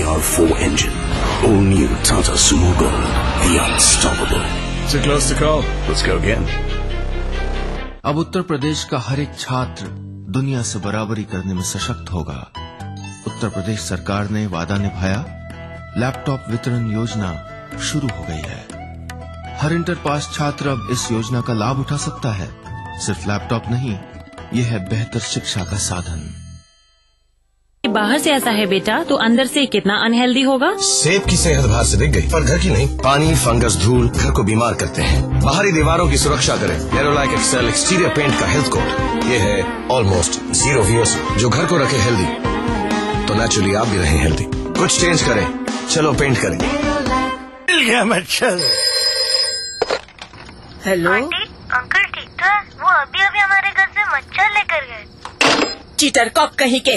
CR4 engine. All new Tata Sumo Gold, the unstoppable. Too close to call. Let's go again. अब उत्तर प्रदेश का हर एक छात्र दुनिया से बराबरी करने में सशक्त होगा। उत्तर प्रदेश सरकार ने वादा निभाया, लैपटॉप वितरण योजना शुरू हो गई है। हर इंटर पास छात्र अब इस योजना का लाभ उठा सकता है। सिर्फ लैपटॉप नहीं, यह है बेहतर शिक्षा का साधन। बाहर से ऐसा है बेटा, तो अंदर से कितना अनहेल्दी होगा। सेब की सेहत बाहर से दिख गई, पर घर की नहीं। पानी, फंगस, धूल घर को बीमार करते हैं। बाहरी दीवारों की सुरक्षा करें। एरोलाइक एक्सेल एक्सटीरियर पेंट का हेल्थ कोट। ये है ऑलमोस्ट जीरो VOC, जो घर को रखे हेल्दी, तो नेचुरली आप भी रहें हेल्दी। कुछ चेंज करें, चलो पेंट करें। मिल गया मच्छर। हेलो अंकल ठीक था? वो अभी हमारे घर से मच्छर लेकर गए। चीटर कॉप कहीं के।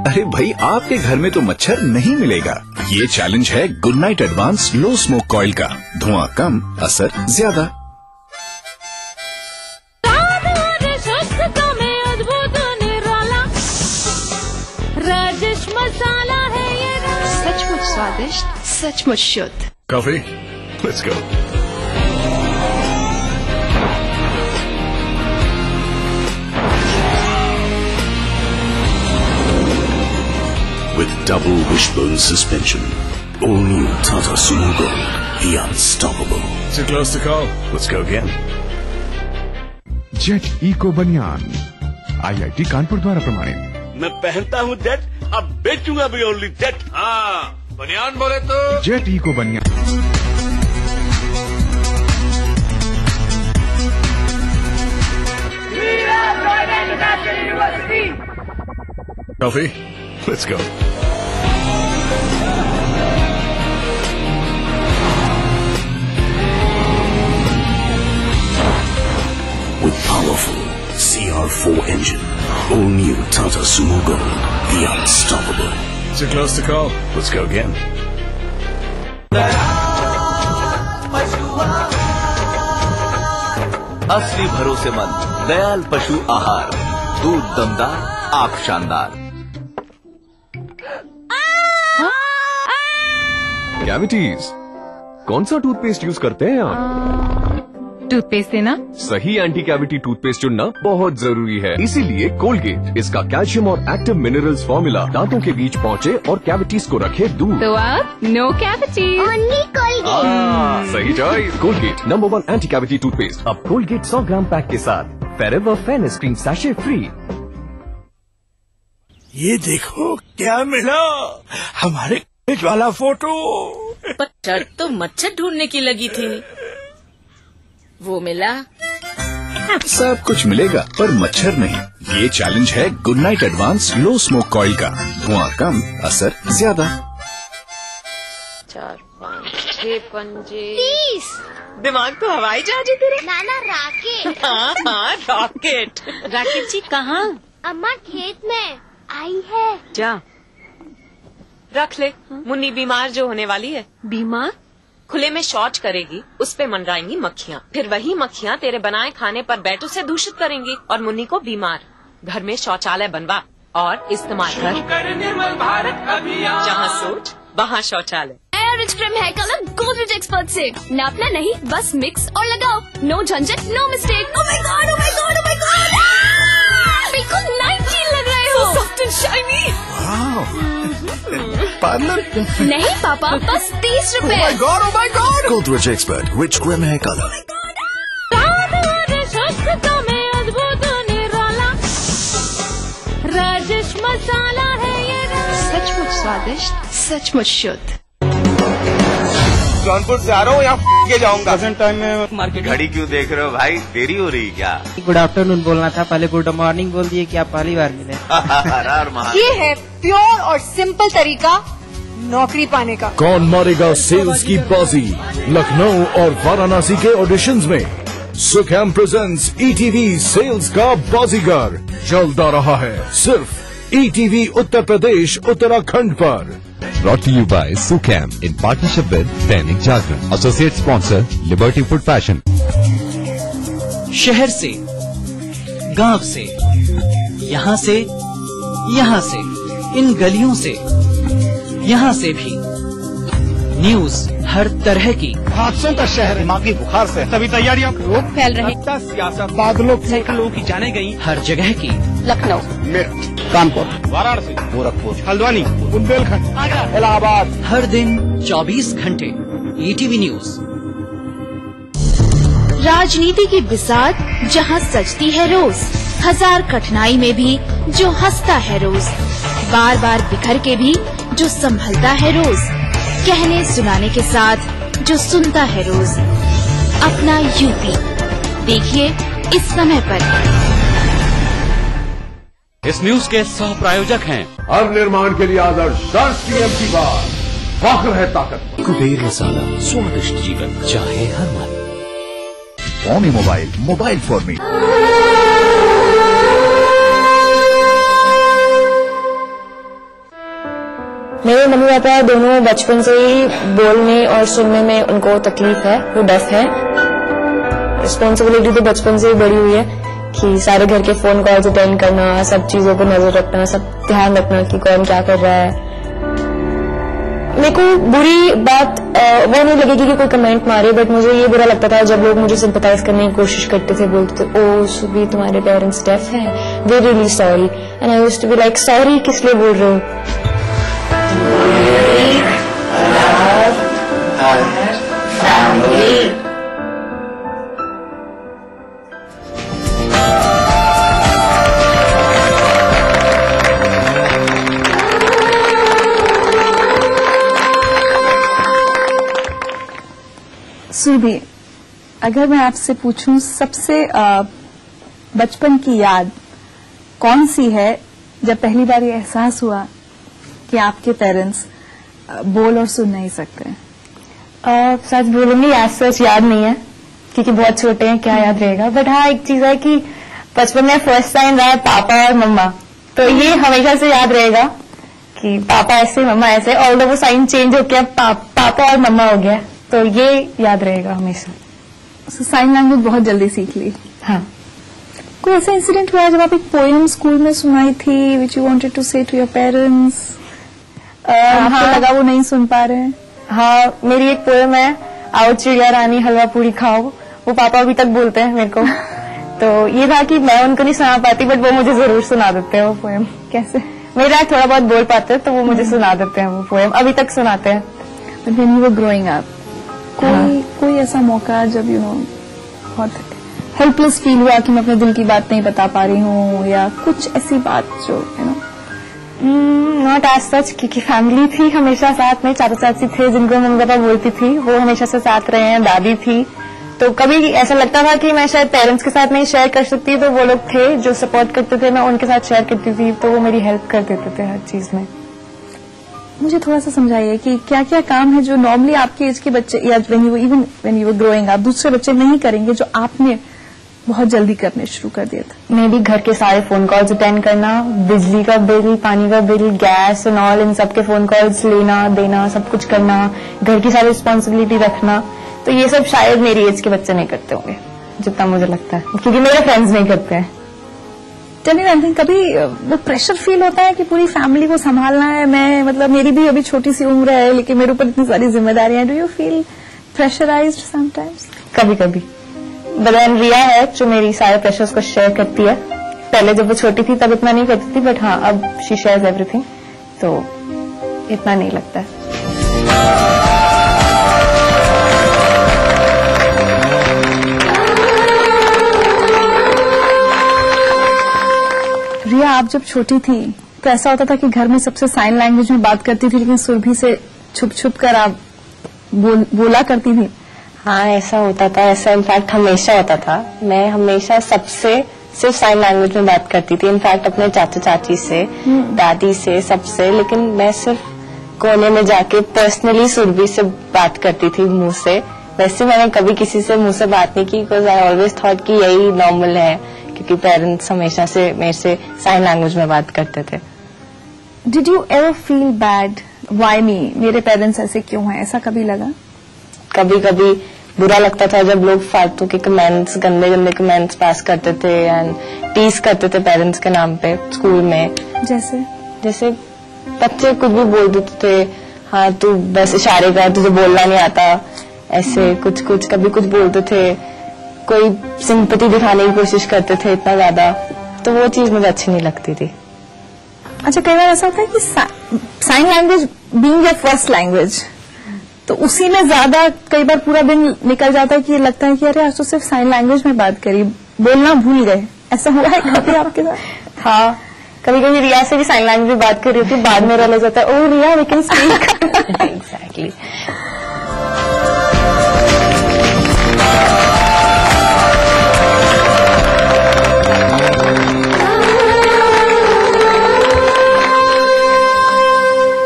अरे भाई, आपके घर में तो मच्छर नहीं मिलेगा। ये चैलेंज है good night advance low smoke coil का। धुआं कम, असर ज्यादा। राजेश मसाला है ये, सचमुच स्वादिष्ट, सचमुच शुद्ध। Coffee? Let's go. With double wishbone suspension. All new Tata Sumo Gold, the unstoppable. Too close to call. Let's go again. Jet eco बनियान IIT कानपुर द्वारा प्रमाणित। मैं पहनता हूँ जेट, अब बेचूंगा भी ओनली जेट। हाँ, बनियान बोले तो जेट इको बनियान। Coffee? Let's go. With powerful CR4 engine. All new Tata Sumo Gold, the unstoppable. Too close to call. Let's go again. असली भरोसेमंद दयाल पशु आहार। दूध दमदार, आप शानदार। कैविटीज, कौन सा टूथपेस्ट यूज करते हैं आप? टूथपेस्ट है ना? सही एंटी कैविटी टूथपेस्ट चुनना बहुत जरूरी है। इसीलिए कोलगेट, इसका कैल्शियम और एक्टिव मिनरल्स फॉर्मूला दांतों के बीच पहुंचे और कैविटीज को रखे दूर। तो अब नो कैविटीज, ओनली कोलगेट। सही choice. Colgate number 1 anti cavity toothpaste. अब कोलगेट 100 ग्राम पैक के साथ forever fairness cream sachet free. ये देखो क्या मिला, हमारे कॉलेज वाला फोटो। पर तो मच्छर ढूंढने की लगी थी, वो मिला। सब कुछ मिलेगा पर मच्छर नहीं। ये चैलेंज है good night advance low smoke coil का। धुआं कम, असर ज्यादा। 4, 5, 6 पंजे। 30। दिमाग तो हवाई जहाज है तेरे। नाना राकेट। हाँ रॉकेट। राकेट जी कहाँ? अम्मा खेत में आई है। जा रख ले। मुन्नी बीमार जो होने वाली है। बीमार? खुले में शौच करेगी, उस पे मंडराएंगी मक्खियाँ। फिर वही मक्खियाँ तेरे बनाए खाने पर बैठों से दूषित करेंगी और मुन्नी को बीमार। घर में शौचालय बनवा और इस्तेमाल कर। निर्मल भारत अभियान। जहाँ सोच वहाँ शौचालय। Rich cream hair colour Godrej expert से नापना नहीं, बस मिक्स और लगाओ। नो झंझट, no mistake. Oh my God, oh my God, oh my God, बिल्कुल 19 लग रहे हो। Soft and shiny. पार्लर नहीं पापा, बस 30 रुपए। Oh my God, oh my god. Godrej expert rich cream hair colour. Rajesh मसाला है ये, सचमुच स्वादिष्ट, सचमुच शुद्ध। जौनपुर से आ रहा हूँ, यहाँ के जाऊंगा। प्रेजेंट टाइम में मार्केट। घड़ी क्यों देख रहे हो भाई, देरी हो रही क्या? गुड आफ्टरनून बोलना था, पहले गुड मॉर्निंग बोल दिए कि आप पहली बार मिले। ये है प्योर और सिंपल तरीका नौकरी पाने का। कौन मारेगा सेल्स की बाजी? लखनऊ और वाराणसी के ऑडिशंस में सुखैम प्रेजेंट्स ETV सेल्स का बाजीगर जल्द आ रहा है सिर्फ ETV उत्तर प्रदेश उत्तराखंड पर। Brought to you by Sukham in partnership with Dainik Jagran, associate sponsor Liberty Food Fashion। शहर से, गांव से, यहाँ से, इन गलियों से, यहाँ से भी न्यूज हर तरह की, हादसों का शहर, दिमागी बुखार से सभी तैयारियां, रोग फैल रहे, सियासत, बादलों सैकड़ों लोगों की जाने गई, हर जगह की, लखनऊ, मेरठ, कानपुर, वाराणसी, गोरखपुर, हल्द्वानी, बुंदेलखंड, इलाहाबाद, हर दिन 24 घंटे ETV न्यूज। राजनीति की बिसात जहां सजती है रोज, हजार कठिनाई में भी जो हंसता है रोज, बार बार बिखर के भी जो संभलता है रोज, कहने सुनाने के साथ जो सुनता है रोज, अपना यूपी देखिए इस समय पर। इस न्यूज के सह प्रायोजक हैं हर निर्माण के लिए आदर्श राष्ट्रीय की बात, फख्र है ताकत। कुबेर मसाला, स्वादिष्ट जीवन चाहे हर मन। Xiaomi mobile for me. मेरे मम्मी पापा दोनों बचपन से ही बोलने और सुनने में उनको तकलीफ है, वो डेफ है। रिस्पॉन्सिबिलिटी तो बचपन से ही बड़ी हुई है कि सारे घर के फोन कॉल्स अटेंड करना, सब चीजों पर नजर रखना, सब ध्यान रखना कि कौन क्या कर रहा है। मेरे को बुरी बात वो नहीं लगेगी कि कोई कमेंट मारे, बट मुझे ये बुरा लगता था जब लोग मुझे सिंपैथाइज करने की कोशिश करते थे, बोलते थे ओ सुबी तुम्हारे पेरेंट्स डेफ हैं, वे really sorry, and I used to be like sorry किस लिए बोल रहे हो। सुरभि, अगर मैं आपसे पूछूं सबसे बचपन की याद कौन सी है जब पहली बार ये एहसास हुआ कि आपके पेरेंट्स बोल और सुन नहीं सकते? सच बोलूंगी सच याद नहीं है क्योंकि बहुत छोटे हैं, क्या याद रहेगा। बट हाँ एक चीज है कि बचपन में फर्स्ट साइन रहा है पापा और मम्मा, तो ये हमेशा से याद रहेगा कि पापा ऐसे मम्मा ऐसे, ऑल्दो वो साइन चेंज हो गया, पापा और मम्मा हो गया, तो ये याद रहेगा हमेशा। साइन लैंग्वेज बहुत जल्दी सीख ली। हाँ। कोई ऐसा इंसिडेंट हुआ जब आप एक पोएम स्कूल में सुनाई थी विच यू वांटेड टू से टू योर पेरेंट्स, आपको लगा वो नहीं सुन पा रहे हैं? हाँ, मेरी एक पोएम है आओ चिड़िया रानी हलवा पूरी खाओ, वो पापा अभी तक बोलते हैं मेरे को। तो ये था कि मैं उनको नहीं सुना पाती बट वो मुझे जरूर सुना देते हैं वो पोएम। कैसे? मेरा थोड़ा बहुत बोल पाते हैं तो वो मुझे सुना देते हैं वो पोएम, अभी तक सुनाते हैं। But when you were growing up, कोई ऐसा मौका जब बहुत हेल्पलेस फील हुआ कि मैं अपने दिल की बात नहीं बता पा रही हूँ, या कुछ ऐसी बात जो नॉट एज सच, क्योंकि फैमिली थी हमेशा साथ में, चाचा चाची थे जिनको मम्मी पापा बोलती थी, वो हमेशा से साथ रहे हैं, दादी थी, तो कभी ऐसा लगता था कि मैं शायद पेरेंट्स के साथ नहीं शेयर कर सकती, तो वो लोग थे जो सपोर्ट करते थे, मैं उनके साथ शेयर करती थी, तो वो मेरी हेल्प कर देते थे हर चीज में। मुझे थोड़ा सा समझाइए कि क्या क्या काम है जो नॉर्मली आपके एज के बच्चे या when you were growing up दूसरे बच्चे नहीं करेंगे जो आपने बहुत जल्दी करने शुरू कर दिया था? मैं भी घर के सारे फोन कॉल्स अटेंड करना, बिजली का बिल, पानी का बिल, गैस एंड ऑल, इन सबके फोन कॉल्स लेना देना, सब कुछ करना, घर की सारी रिस्पॉन्सिबिलिटी रखना, तो ये सब शायद मेरी एज के बच्चे नहीं करते होंगे जितना मुझे लगता है, क्योंकि मेरे फ्रेंड्स नहीं करते हैं। कभी वो प्रेशर फील होता है कि पूरी फैमिली को संभालना है, मैं मतलब मेरी भी अभी छोटी सी उम्र है लेकिन मेरे ऊपर इतनी सारी जिम्मेदारियां, do you feel pressurised sometimes? कभी कभी। बट रिया है जो मेरी सारे प्रेशर्स को शेयर करती है, पहले जब वो छोटी थी तब इतना नहीं करती थी, बट हाँ अब शी शेयर्स एवरीथिंग, तो इतना नहीं लगता है। रिया, आप जब छोटी थी तो ऐसा होता था कि घर में सबसे साइन लैंग्वेज में बात करती थी, लेकिन सुरभि से छुप छुप कर आप बोला करती थी? हाँ ऐसा होता था, ऐसा इनफैक्ट हमेशा होता था। मैं हमेशा सबसे सिर्फ साइन लैंग्वेज में बात करती थी, इनफैक्ट अपने चाचा चाची से, दादी से, सबसे, लेकिन मैं सिर्फ कोने में जाके पर्सनली सुरभि से बात करती थी मुंह से। वैसे मैंने कभी किसी से मुंह से बात नहीं की, बिकॉज आई ऑलवेज थॉट कि यही नॉर्मल है, क्योंकि पेरेंट्स हमेशा से मेरे से साइन लैंग्वेज में बात करते थे। Did you ever feel bad, why मी, मेरे पेरेंट्स ऐसे क्यों हैं, ऐसा कभी लगा? कभी कभी बुरा लगता था जब लोग फालतू के कमेंट्स, गंदे गंदे कमेंट्स पास करते थे एंड टीज करते थे पेरेंट्स के नाम पे स्कूल में। जैसे बच्चे कुछ भी बोल देते थे, हाँ तू बस इशारे कर, तुझे बोलना नहीं आता, ऐसे कुछ कुछ कभी कुछ बोलते थे, कोई सिंपैथी दिखाने की कोशिश करते थे इतना ज्यादा, तो वो चीज मुझे अच्छी नहीं लगती थी। अच्छा, कई बार ऐसा होता है कि sign language being your first language, तो उसी में ज्यादा कई बार पूरा दिन निकल जाता है कि लगता है कि अरे आज तो सिर्फ साइन लैंग्वेज में बात करी, बोलना भूल गए। ऐसा हुआ है कभी आपके साथ? हाँ, कभी कभी रिया से भी साइन लैंग्वेज में बात कर रही थी, बाद में रियलाइज होता है ओ रिया वी कैन स्पीक। एग्जैक्टली।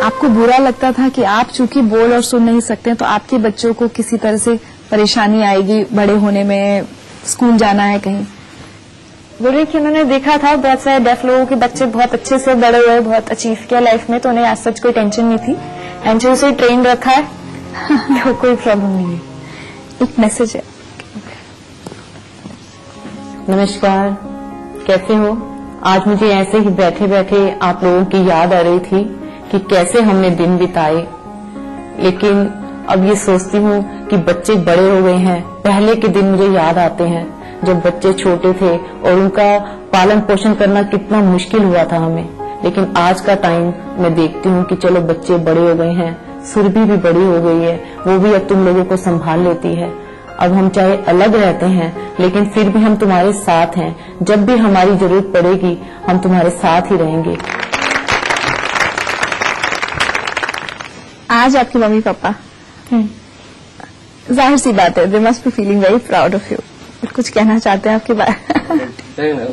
आपको बुरा लगता था कि आप चूंकि बोल और सुन नहीं सकते तो आपके बच्चों को किसी तरह से परेशानी आएगी बड़े होने में, स्कूल जाना है कहीं? बोल रही कि उन्होंने देखा था बहुत सारे डेफ लोगों के बच्चे बहुत अच्छे से बड़े हुए, बहुत अचीव किया लाइफ में, तो उन्हें आज सच कोई टेंशन नहीं थी, एंड जो उसे ट्रेन रखा है तो कोई प्रॉब्लम नहीं है। एक मैसेज है। नमस्कार, कैसे हो? आज मुझे ऐसे ही बैठे बैठे आप लोगों की याद आ रही थी कि कैसे हमने दिन बिताए, लेकिन अब ये सोचती हूँ कि बच्चे बड़े हो गए हैं। पहले के दिन मुझे याद आते हैं जब बच्चे छोटे थे और उनका पालन पोषण करना कितना मुश्किल हुआ था हमें, लेकिन आज का टाइम मैं देखती हूँ कि चलो बच्चे बड़े हो गए हैं, सुरभि भी बड़ी हो गई है, वो भी अब तुम लोगों को संभाल लेती है। अब हम चाहे अलग रहते हैं लेकिन फिर भी हम तुम्हारे साथ हैं, जब भी हमारी जरूरत पड़ेगी हम तुम्हारे साथ ही रहेंगे। आज आपके मम्मी पापा, जाहिर सी बात है, they must be feeling very proud of you. कुछ कहना चाहते हैं आपके बारे?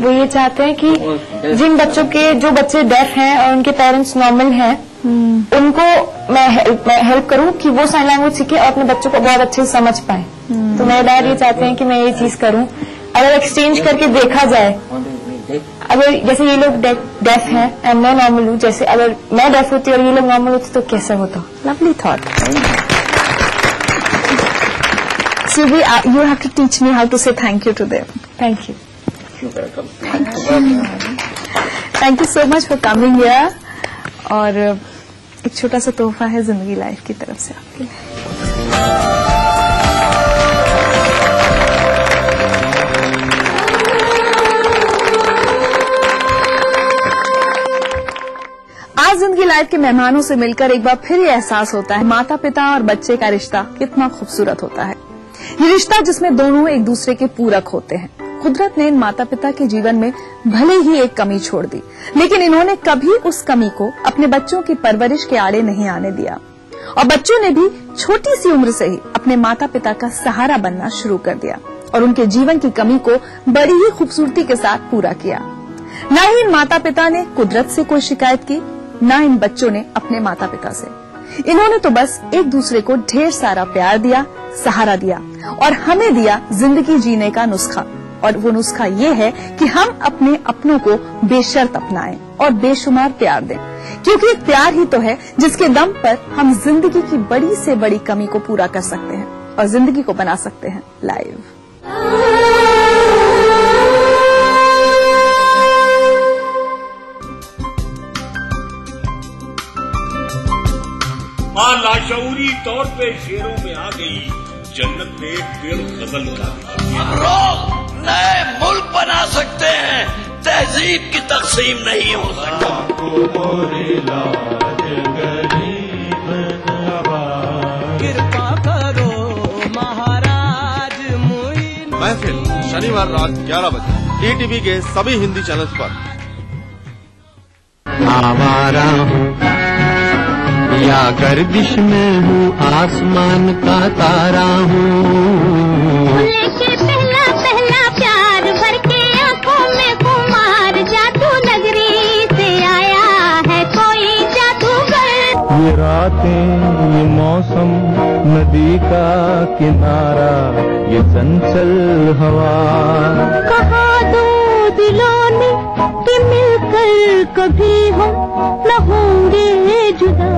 वो ये चाहते हैं कि जिन बच्चों के, जो बच्चे डेफ हैं और उनके पेरेंट्स नॉर्मल हैं, उनको मैं हेल्प करूं कि वो साइन लैंग्वेज सीखे और अपने बच्चों को बहुत अच्छे से समझ पाए। तो मेरे डैड ये चाहते हैं कि मैं ये चीज करूं। अगर एक्सचेंज करके देखा जाए, अगर जैसे ये लोग डेफ हैं एंड मैं नॉर्मल हूँ, जैसे अगर मैं डेफ होती और ये लोग नॉर्मल होते तो कैसा होता? Lovely thought. Subi, you have to teach me how to say thank you to them. Thank you. You're welcome. Thank you so much for coming here. और एक छोटा सा तोहफा है जिंदगी लाइफ की तरफ से आपके लिए। आज जिंदगी लाइफ के मेहमानों से मिलकर एक बार फिर ये एहसास होता है माता पिता और बच्चे का रिश्ता कितना खूबसूरत होता है। ये रिश्ता जिसमें दोनों एक दूसरे के पूरक होते हैं। कुदरत ने इन माता पिता के जीवन में भले ही एक कमी छोड़ दी, लेकिन इन्होंने कभी उस कमी को अपने बच्चों की परवरिश के आड़े नहीं आने दिया और बच्चों ने भी छोटी सी उम्र से ही अपने माता पिता का सहारा बनना शुरू कर दिया और उनके जीवन की कमी को बड़ी ही खूबसूरती के साथ पूरा किया। न ही इन माता पिता ने कुदरत से कोई शिकायत की, न इन बच्चों ने अपने माता पिता से। इन्होंने तो बस एक दूसरे को ढेर सारा प्यार दिया, सहारा दिया और हमें दिया जिंदगी जीने का नुस्खा। और वो नुस्खा ये है कि हम अपने अपनों को बेशर्त अपनाएं और बेशुमार प्यार दें, क्योंकि एक प्यार ही तो है जिसके दम पर हम जिंदगी की बड़ी से बड़ी कमी को पूरा कर सकते हैं और जिंदगी को बना सकते हैं लाइव। मां लाशऊरी तौर पे शेरों में आ गई, जन्नत में एक दिल गजल का। हम लोग नए मुल्क बना सकते हैं, तहजीब की तकसीम नहीं हो सकती। कृपा करो महाराज मुइन। महफिल शनिवार रात 11 बजे ईटीवी के सभी हिंदी चैनल्स पर। आवारा हूँ या गर्दिश में हूँ, आसमान का तारा हूँ। लेके पहला पहला प्यार भर के आंखों में कुमार, जादू नगरी से आया है कोई जादूगर। ये रातें, ये मौसम, नदी का किनारा, ये चंचल हवा। कहा दो दिलों ने कि मिलकर कभी हम न होंगे जुदा।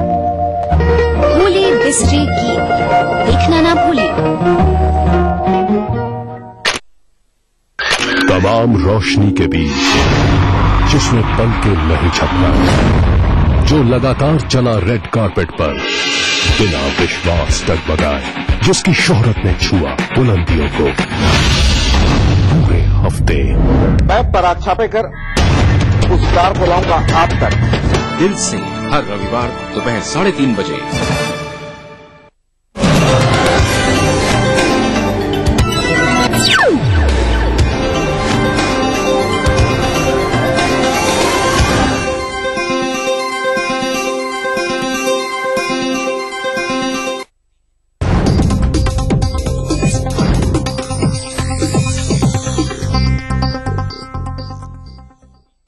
भूले बिसरे गीत देखना ना भूले। तमाम रोशनी के बीच जिसने पल के नहीं झपका, जो लगातार चला रेड कारपेट पर बिना विश्वास डगमगाए, जिसकी शोहरत ने छुआ बुलंदियों को पूरे हफ्ते। मैं पराग छापेकर उस स्टार को लाऊंगा आप तक। दिल से हर रविवार दोपहर 3:30 बजे।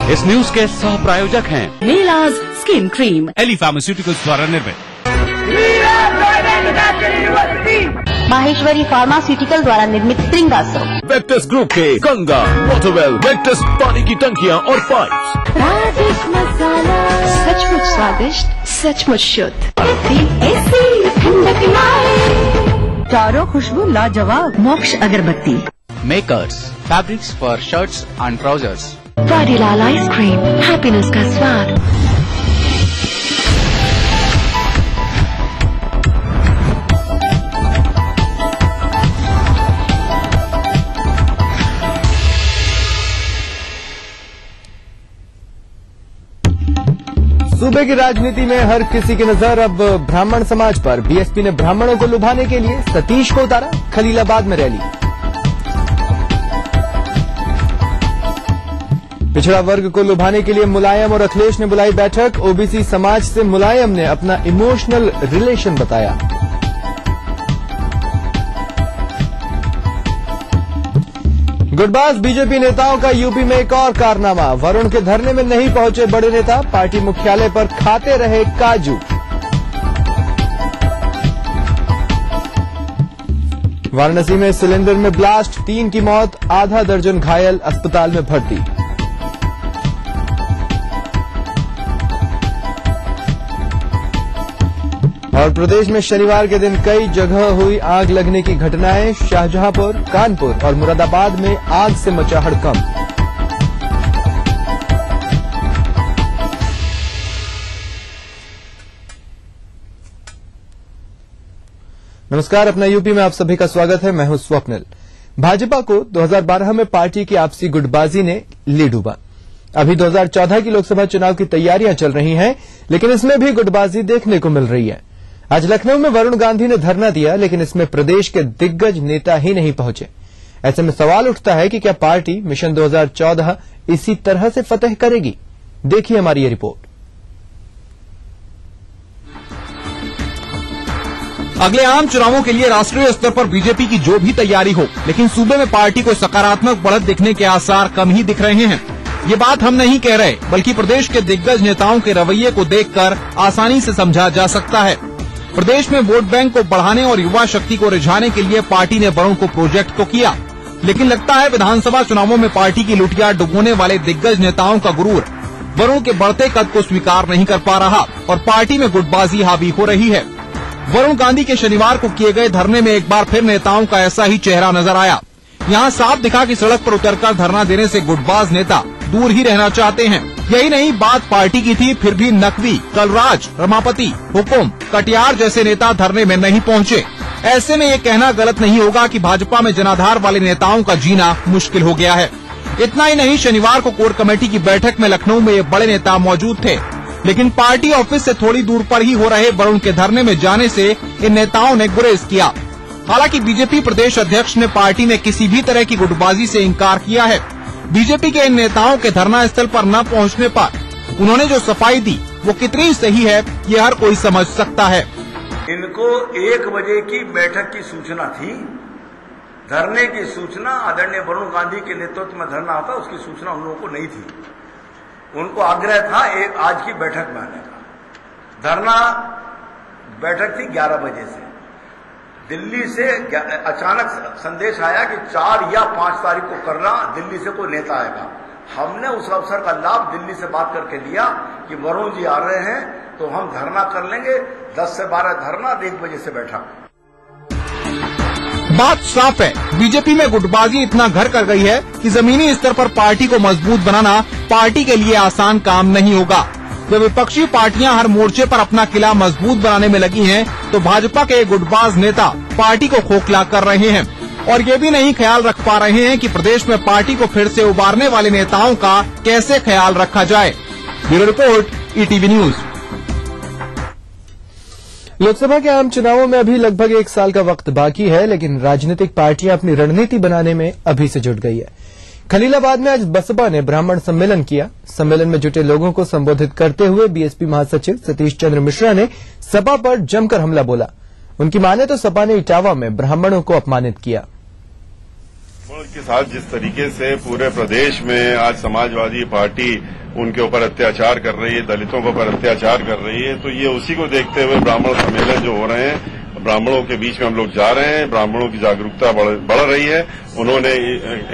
इस न्यूज के सह प्रायोजक हैं नीलाज स्किन क्रीम, एली फार्मास्यूटिकल्स द्वारा निर्मित, माहेश्वरी फार्मास्यूटिकल द्वारा निर्मित श्रृंगासव, वेक्टस ग्रुप के गंगा, वाटरवेल, वेक्टस पानी की टंकियां और पाइप्स। राजेश मसाला, सचमुच स्वादिष्ट, सचमुच शुद्ध। चारों खुशबू लाजवाब, मोक्ष अगरबत्ती। Makers, fabrics for shirts and trousers. Vadilal ice cream, happiness का स्वाद। सूबे की राजनीति में हर किसी की नजर अब ब्राह्मण समाज पर। बीएसपी ने ब्राह्मणों को लुभाने के लिए सतीश को उतारा, खलीलाबाद में रैली। पिछड़ा वर्ग को लुभाने के लिए मुलायम और अखिलेश ने बुलाई बैठक। ओबीसी समाज से मुलायम ने अपना इमोशनल रिलेशन बताया। गुटबाज बीजेपी नेताओं का यूपी में एक और कारनामा। वरुण के धरने में नहीं पहुंचे बड़े नेता, पार्टी मुख्यालय पर खाते रहे काजू। वाराणसी में सिलेंडर में ब्लास्ट, 3 की मौत, आधा दर्जन घायल, अस्पताल में भर्ती। और प्रदेश में शनिवार के दिन कई जगह हुई आग लगने की घटनाएं। शाहजहांपुर, कानपुर और मुरादाबाद में आग से मचा हड़कंप। नमस्कार, अपना यूपी में आप सभी का स्वागत है। मैं हूं स्वप्निल। भाजपा को 2012 में पार्टी की आपसी गुटबाजी ने ले डूबा। अभी 2014 की लोकसभा चुनाव की तैयारियां चल रही हैं, लेकिन इसमें भी गुटबाजी देखने को मिल रही है। आज लखनऊ में वरुण गांधी ने धरना दिया, लेकिन इसमें प्रदेश के दिग्गज नेता ही नहीं पहुंचे। ऐसे में सवाल उठता है कि क्या पार्टी मिशन 2014 इसी तरह से फतेह करेगी? देखिए हमारी ये रिपोर्ट। अगले आम चुनावों के लिए राष्ट्रीय स्तर पर बीजेपी की जो भी तैयारी हो, लेकिन सूबे में पार्टी को सकारात्मक बढ़त दिखने के आसार कम ही दिख रहे हैं। ये बात हम नहीं कह रहे, बल्कि प्रदेश के दिग्गज नेताओं के रवैये को देखकर आसानी से समझा जा सकता है। प्रदेश में वोट बैंक को बढ़ाने और युवा शक्ति को रिझाने के लिए पार्टी ने वरुण को प्रोजेक्ट तो किया, लेकिन लगता है विधानसभा चुनावों में पार्टी की लुटिया डुबोने वाले दिग्गज नेताओं का गुरूर वरुण के बढ़ते कद को स्वीकार नहीं कर पा रहा और पार्टी में गुटबाजी हावी हो रही है। वरुण गांधी के शनिवार को किए गए धरने में एक बार फिर नेताओं का ऐसा ही चेहरा नजर आया। यहाँ साफ दिखा कि सड़क पर उतरकर धरना देने से गुटबाज नेता दूर ही रहना चाहते हैं। यही नहीं, बात पार्टी की थी, फिर भी नकवी, कलराज, रमापति, हुकुम, कटियार जैसे नेता धरने में नहीं पहुंचे। ऐसे में ये कहना गलत नहीं होगा कि भाजपा में जनाधार वाले नेताओं का जीना मुश्किल हो गया है। इतना ही नहीं, शनिवार को कोर कमेटी की बैठक में लखनऊ में ये बड़े नेता मौजूद थे, लेकिन पार्टी ऑफिस से थोड़ी दूर पर ही हो रहे वरुण के धरने में जाने से इन नेताओं ने गुरेज किया। हालांकि बीजेपी प्रदेश अध्यक्ष ने पार्टी में किसी भी तरह की गुटबाजी से इंकार किया है। बीजेपी के इन नेताओं के धरना स्थल पर न पहुंचने पर उन्होंने जो सफाई दी वो कितनी सही है, ये हर कोई समझ सकता है। इनको 1 बजे की बैठक की सूचना थी, धरने की सूचना आदरणीय वरुण गांधी के नेतृत्व में धरना होता, उसकी सूचना उन लोगों को नहीं थी। उनको आग्रह था एक आज की बैठक में आने का। धरना बैठक थी 11 बजे से। दिल्ली से अचानक संदेश आया कि 4 या 5 तारीख को करना, दिल्ली से कोई नेता आएगा। हमने उस अवसर का लाभ दिल्ली से बात करके लिया कि वरुण जी आ रहे हैं तो हम धरना कर लेंगे। 10 से 12 धरना, 1 बजे से बैठक। बात साफ है, बीजेपी में गुटबाजी इतना घर कर गई है कि जमीनी स्तर पर पार्टी को मजबूत बनाना पार्टी के लिए आसान काम नहीं होगा। जब विपक्षी पार्टियां हर मोर्चे पर अपना किला मजबूत बनाने में लगी हैं, तो भाजपा के गुटबाज नेता पार्टी को खोखला कर रहे हैं और ये भी नहीं ख्याल रख पा रहे हैं कि प्रदेश में पार्टी को फिर से उबारने वाले नेताओं का कैसे ख्याल रखा जाए। Bureau report, ETV news. Lok Sabha के आम चुनावों में अभी लगभग 1 साल का वक्त बाकी है, लेकिन राजनीतिक पार्टियां अपनी रणनीति बनाने में अभी से जुट गई है। खलीलाबाद में आज बसपा ने ब्राह्मण सम्मेलन किया। सम्मेलन में जुटे लोगों को संबोधित करते हुए बीएसपी महासचिव सतीश चंद्र मिश्रा ने सपा पर जमकर हमला बोला। उनकी माने तो सपा ने इटावा में ब्राह्मणों को अपमानित किया। के साथ जिस तरीके से पूरे प्रदेश में आज समाजवादी पार्टी उनके ऊपर अत्याचार कर रही है, दलितों के ऊपर अत्याचार कर रही है, तो ये उसी को देखते हुए ब्राह्मण सम्मेलन जो हो रहे हैं, ब्राह्मणों के बीच में हम लोग जा रहे हैं, ब्राह्मणों की जागरूकता बढ़ रही है। उन्होंने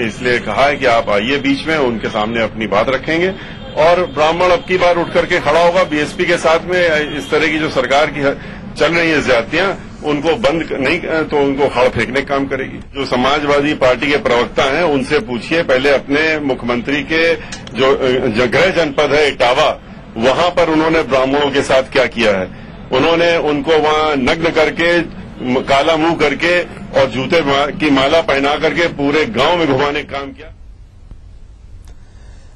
इसलिए कहा है कि आप आइए बीच में, उनके सामने अपनी बात रखेंगे और ब्राह्मण अब की बार उठ करके खड़ा होगा। बीएसपी के साथ में इस तरह की जो सरकार की चल रही है ज्यादतियां, उनको बंद नहीं तो उनको खड़ फेंकने का काम करेगी। जो समाजवादी पार्टी के प्रवक्ता हैं उनसे पूछिए पहले अपने मुख्यमंत्री के जो गृह जनपद है इटावा, वहां पर उन्होंने ब्राह्मणों के साथ क्या किया है। उन्होंने उनको वहां नग्न करके, काला मुंह करके और जूते की माला पहना करके पूरे गांव में घुमाने का काम किया।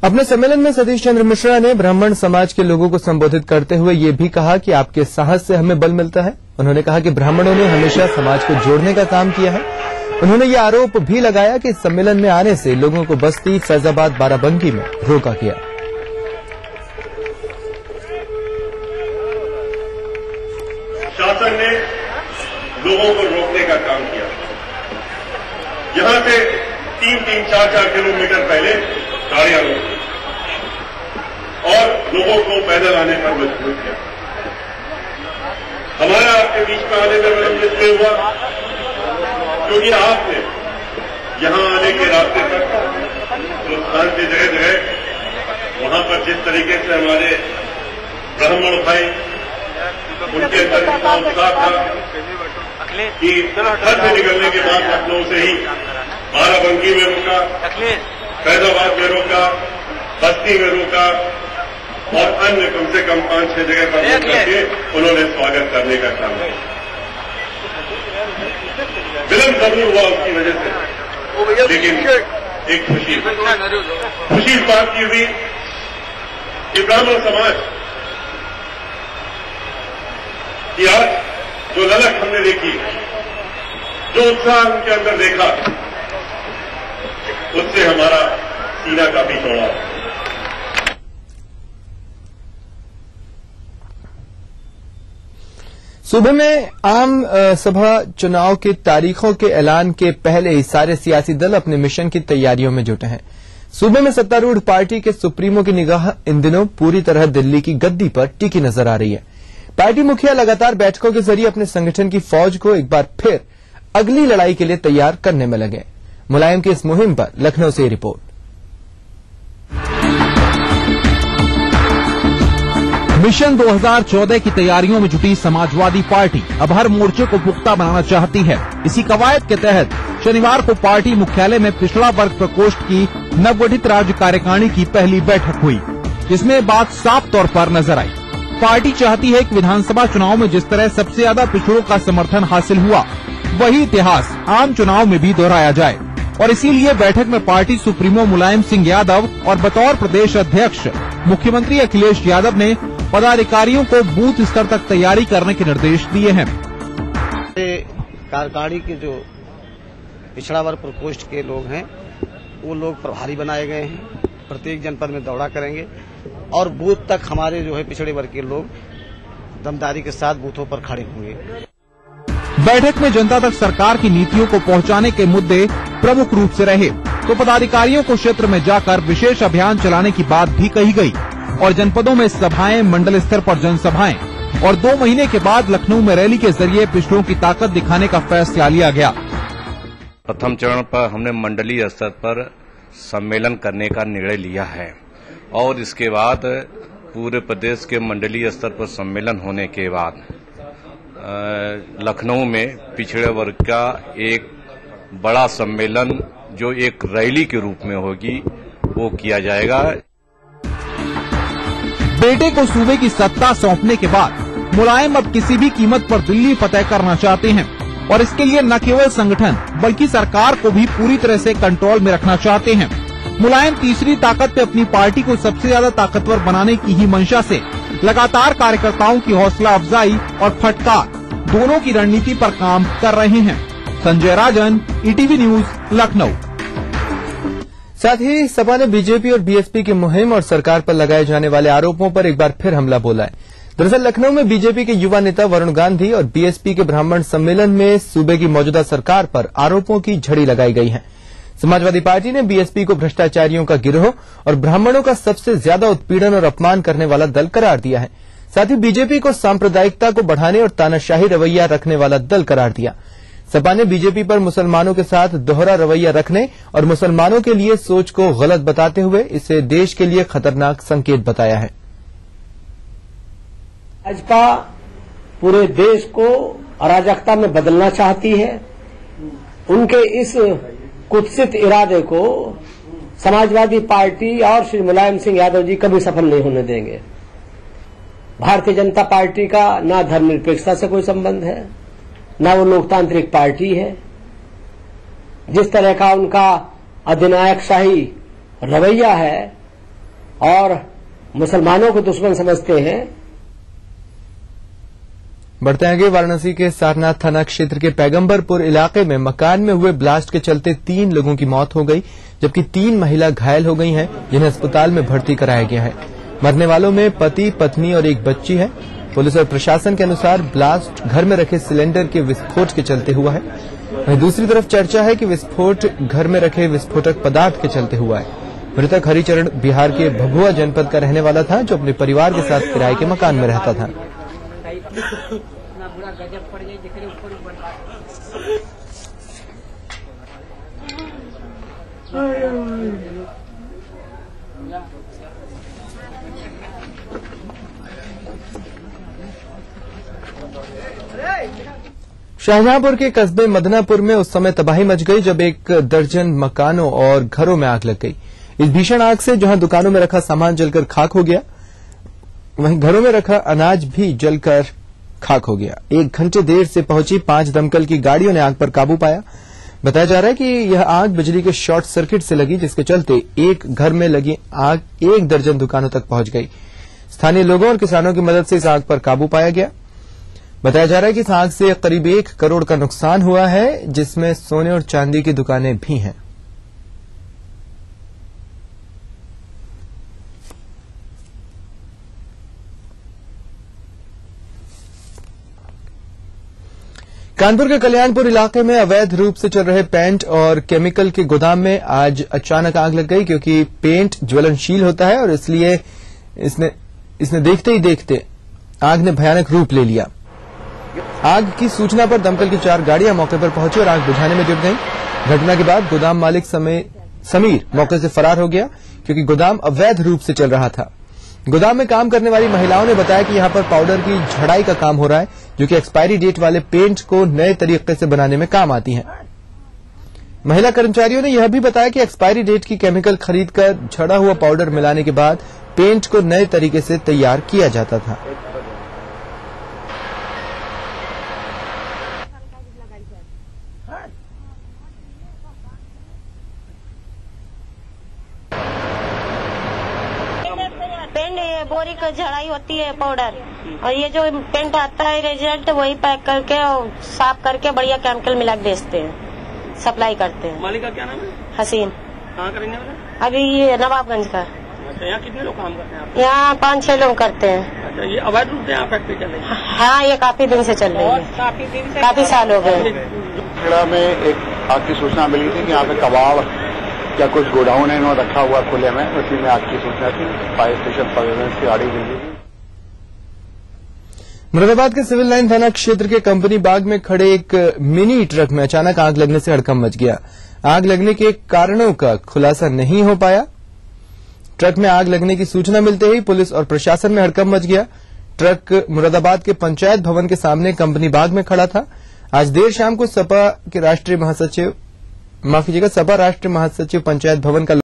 अपने सम्मेलन में सतीश चंद्र मिश्रा ने ब्राह्मण समाज के लोगों को संबोधित करते हुए ये भी कहा कि आपके साहस से हमें बल मिलता है। उन्होंने कहा कि ब्राह्मणों ने हमेशा समाज को जोड़ने का काम किया है। उन्होंने ये आरोप भी लगाया कि इस सम्मेलन में आने से लोगों को बस्ती, फैजाबाद, बाराबंकी में रोका गया। शासन ने लोगों को रोकने का काम किया। यहां से 3-3, 4-4 किलोमीटर पहले गाड़ियां रोकी और लोगों को पैदल आने पर मजबूर किया। हमारा आपके बीच में आने में मतलब इसलिए हुआ क्योंकि आपने यहां आने के रास्ते पर हिंदुस्तान की जगह जगह वहां पर जिस तरीके से हमारे ब्राह्मण भाई उनके अंदर इतना उत्साह था कि घर से निकलने के बाद लखनऊ से ही बाराबंकी में रोका, फैजाबाद में रोका, बस्ती में रोका और अन्य कम से कम 5-6 जगह पर रोक करके उन्होंने स्वागत करने का काम किया। विलंब जरूर हुआ उसकी वजह से, लेकिन एक खुशी इस बात की हुई कि ब्राह्मण समाज की आज जो ललक हमने देखी, जो उत्साह उनके अंदर देखा, उससे हमारा सीना काफी चौड़ा। सूबे में आम सभा चुनाव की तारीखों के ऐलान के पहले ही सारे सियासी दल अपने मिशन की तैयारियों में जुटे हैं। सूबे में सत्तारूढ़ पार्टी के सुप्रीमो की निगाह इन दिनों पूरी तरह दिल्ली की गद्दी पर टिकी नजर आ रही है। पार्टी मुखिया लगातार बैठकों के जरिए अपने संगठन की फौज को एक बार फिर अगली लड़ाई के लिए तैयार करने में लगे। मुलायम की इस मुहिम पर लखनऊ से रिपोर्ट। मिशन 2014 की तैयारियों में जुटी समाजवादी पार्टी अब हर मोर्चे को पुख्ता बनाना चाहती है। इसी कवायद के तहत शनिवार को पार्टी मुख्यालय में पिछड़ा वर्ग प्रकोष्ठ की नवगठित राज्य कार्यकारिणी की पहली बैठक हुई, जिसमें बात साफ तौर पर नजर आई। पार्टी चाहती है कि विधानसभा चुनाव में जिस तरह सबसे ज्यादा पिछड़ों का समर्थन हासिल हुआ, वही इतिहास आम चुनाव में भी दोहराया जाए और इसीलिए बैठक में पार्टी सुप्रीमो मुलायम सिंह यादव और बतौर प्रदेश अध्यक्ष मुख्यमंत्री अखिलेश यादव ने पदाधिकारियों को बूथ स्तर तक तैयारी करने के निर्देश दिए हैं। कार्यकारिणी के जो पिछड़ा वर्ग प्रकोष्ठ के लोग हैं, वो लोग प्रभारी बनाए गए हैं। प्रत्येक जनपद में दौरा करेंगे और बूथ तक हमारे जो है पिछड़े वर्ग के लोग दमदारी के साथ बूथों पर खड़े होंगे। बैठक में जनता तक सरकार की नीतियों को पहुंचाने के मुद्दे प्रमुख रूप से रहे, तो पदाधिकारियों को क्षेत्र में जाकर विशेष अभियान चलाने की बात भी कही गई और जनपदों में सभाएं, मंडल स्तर पर जनसभाएं और 2 महीने के बाद लखनऊ में रैली के जरिए पिछड़ों की ताकत दिखाने का फैसला लिया गया। प्रथम चरण पर हमने मंडलीय स्तर पर सम्मेलन करने का निर्णय लिया है और इसके बाद पूरे प्रदेश के मंडलीय स्तर पर सम्मेलन होने के बाद लखनऊ में पिछड़े वर्ग का एक बड़ा सम्मेलन जो एक रैली के रूप में होगी वो किया जाएगा। बेटे को सूबे की सत्ता सौंपने के बाद मुलायम अब किसी भी कीमत पर दिल्ली फतह करना चाहते हैं और इसके लिए न केवल संगठन बल्कि सरकार को भी पूरी तरह से कंट्रोल में रखना चाहते हैं। मुलायम तीसरी ताकत पे अपनी पार्टी को सबसे ज्यादा ताकतवर बनाने की ही मंशा से लगातार कार्यकर्ताओं की हौसला अफजाई और फटकार दोनों की रणनीति पर काम कर रहे हैं। संजय राजन, ईटीवी न्यूज, लखनऊ। साथ ही सपा ने बीजेपी और बीएसपी की मुहिम और सरकार पर लगाए जाने वाले आरोपों पर एक बार फिर हमला बोला है। दरअसल लखनऊ में बीजेपी के युवा नेता वरुण गांधी और बीएसपी के ब्राह्मण सम्मेलन में सूबे की मौजूदा सरकार पर आरोपों की झड़ी लगाई गई है। समाजवादी पार्टी ने बीएसपी को भ्रष्टाचारियों का गिरोह और ब्राह्मणों का सबसे ज्यादा उत्पीड़न और अपमान करने वाला दल करार दिया है। साथ ही बीजेपी को सांप्रदायिकता को बढ़ाने और तानाशाही रवैया रखने वाला दल करार दिया। सपा ने बीजेपी पर मुसलमानों के साथ दोहरा रवैया रखने और मुसलमानों के लिए सोच को गलत बताते हुए इसे देश के लिए खतरनाक संकेत बताया है। भाजपा पूरे देश को अराजकता में बदलना चाहती है। उनके इस कुत्सित इरादे को समाजवादी पार्टी और श्री मुलायम सिंह यादव जी कभी सफल नहीं होने देंगे। भारतीय जनता पार्टी का न धर्मनिरपेक्षता से कोई संबंध है, न वो लोकतांत्रिक पार्टी है। जिस तरह का उनका अधिनायकशाही रवैया है और मुसलमानों को दुश्मन समझते हैं। बढ़ते आगे, वाराणसी के सारनाथ थाना क्षेत्र के पैगंबरपुर इलाके में मकान में हुए ब्लास्ट के चलते 3 लोगों की मौत हो गई, जबकि 3 महिला घायल हो गई हैं, जिन्हें अस्पताल में भर्ती कराया गया है। मरने वालों में पति, पत्नी और एक बच्ची है। पुलिस और प्रशासन के अनुसार ब्लास्ट घर में रखे सिलेंडर के विस्फोट के चलते हुआ है। वहीं दूसरी तरफ चर्चा है कि विस्फोट घर में रखे विस्फोटक पदार्थ के चलते हुआ है। मृतक हरिचरण बिहार के भभुआ जनपद का रहने वाला था, जो अपने परिवार के साथ किराए के मकान में रहता था। शाहजहांपुर के कस्बे मदनापुर में उस समय तबाही मच गई जब 1 दर्जन मकानों और घरों में आग लग गई। इस भीषण आग से जहां दुकानों में रखा सामान जलकर खाक हो गया, वहीं घरों में रखा अनाज भी जलकर खाक हो गया। 1 घंटे देर से पहुंची 5 दमकल की गाड़ियों ने आग पर काबू पाया। बताया जा रहा है कि यह आग बिजली के शॉर्ट सर्किट से लगी, जिसके चलते एक घर में लगी आग 1 दर्जन दुकानों तक पहुंच गई। स्थानीय लोगों और किसानों की मदद से इस आग पर काबू पाया गया। बताया जा रहा है कि इस आग से करीब 1 करोड़ का नुकसान हुआ है, जिसमें सोने और चांदी की दुकानें भी हैं। कानपुर के कल्याणपुर इलाके में अवैध रूप से चल रहे पेंट और केमिकल के गोदाम में आज अचानक आग लग गई, क्योंकि पेंट ज्वलनशील होता है और इसलिए इसने देखते ही देखते आग ने भयानक रूप ले लिया। आग की सूचना पर दमकल की 4 गाड़ियां मौके पर पहुंची और आग बुझाने में जुट गईं। घटना के बाद गोदाम मालिक समीर मौके से फरार हो गया, क्योंकि गोदाम अवैध रूप से चल रहा था। गोदाम में काम करने वाली महिलाओं ने बताया कि यहां पर पाउडर की झड़ाई का काम हो रहा है, जो कि एक्सपायरी डेट वाले पेंट को नए तरीके से बनाने में काम आती है। महिला कर्मचारियों ने यह भी बताया कि एक्सपायरी डेट की केमिकल खरीदकर झड़ा हुआ पाउडर मिलाने के बाद पेंट को नए तरीके से तैयार किया जाता था। बोरी की झड़ाई होती है पाउडर, और ये जो पेंट आता है रिजल्ट वही पैक करके और साफ करके बढ़िया केमिकल मिला के बेचते हैं, सप्लाई करते हैं। मालिक का क्या नाम है? हसीन। कहाँ करेंगे? अभी ये नवाबगंज का। अच्छा, यहाँ कितने लोग काम करते हैं? यहाँ 5-6 लोग करते हैं। अच्छा, ये अवैध रूप से यहाँ फैक्ट्री चल रही है? हाँ, ये काफी दिन से चल रही है, काफी साल हो गए। खेड़ा में एक आग की सूचना मिली थी कि यहाँ पे कबाड़ या कुछ गोडाउन है इन्होंने रखा हुआ खुले में, उसी में आग की सूचना थी। फायर स्टेशन पर की गाड़ी मिली थी। मुरादाबाद के सिविल लाइन थाना क्षेत्र के कंपनी बाग में खड़े एक मिनी ट्रक में अचानक आग लगने से हड़कंप मच गया। आग लगने के कारणों का खुलासा नहीं हो पाया। ट्रक में आग लगने की सूचना मिलते ही पुलिस और प्रशासन में हड़कंप मच गया। ट्रक मुरादाबाद के पंचायत भवन के सामने कंपनी बाग में खड़ा था। आज देर शाम को सपा राष्ट्रीय महासचिव पंचायत भवन का